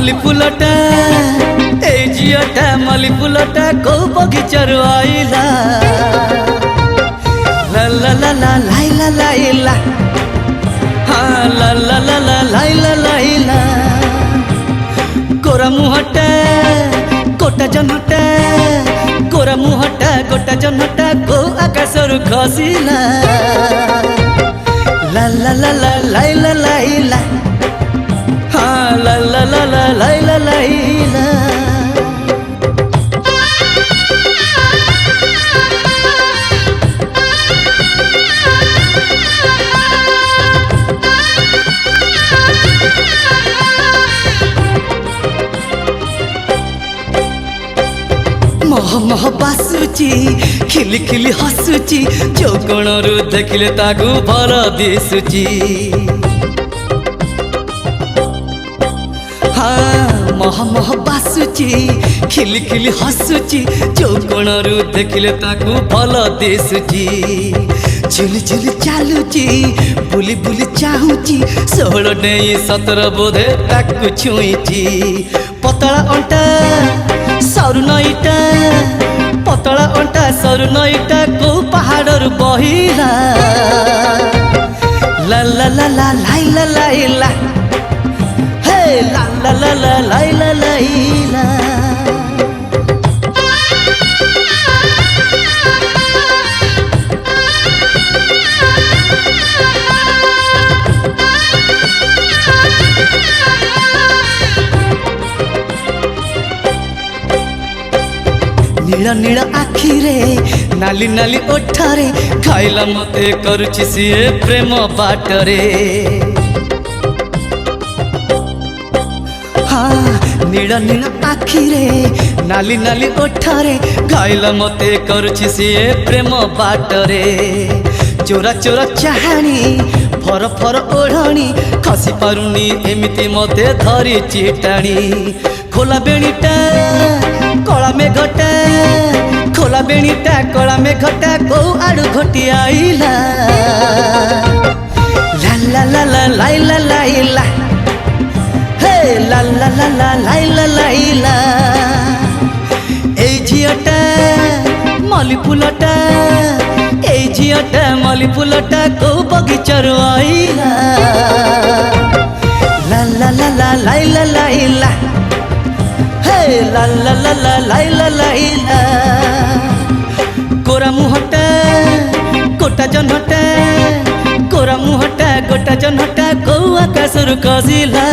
मल्ली फुलटा ए झियटा मल्ली फुलटा को बगीचार आइला ला ला ला ला लाइला लाइला हाँ ला ला ला ला लाइला लाइला गोरा मुहटा गोटा जनटा गोरा मुहटा गोटा जनटा को आकाशर खसिला ला ला ला ला लाइला लाइला हाँ ला ला ला ला लाइला लाइला मह मह बासुची खिली खिली हसुची चौकणरू देखिले ताकू भल दिसुची हाँ मह मह बासुची खिली खिली हसुची चौकणरू देखिले ताकू भल दिसुची झिली झिली चालुची बुली बुली चाहुची 16 नहीं 17 बोधे ताकू छुईची पतला अंटा सरू नईटा पतला अंटा सरू नईटा को पहाड़ बहिला ला ला ला ला लाइला लाइला हे ला ला ला ला लाइला लाइला नीला नीला आखिरे नाली नाली ओठारे खाइला मते करुछि सिए प्रेम बाटरे हाँ नीला नीला आखिरे नाली नाली ओठारे खाइला मते करुछि सिए प्रेम बाटरे चोरा चोरा चाहानी फर फर ओढ़णी खसी पारुनी एमिति मते धरी चिटाणी खोला बेणीटा कला मेघटा खोला बेणीटा कला मेघटा को आड़ू घटी आइला ला ला ला ला लाइला लाइला हे ला ला ला ला लाइला लाइला ए झियटा मल्ली फुलटा ए झियटा मल्ली फुलटा को बगीचार आइला ला ला ला ला लाइला लाइला ला ला ला ला लाइला लाइला गोरा मुहटा गोटा जनटा गोरा मुहटा गोटा जनटा को आकाशर खसिला।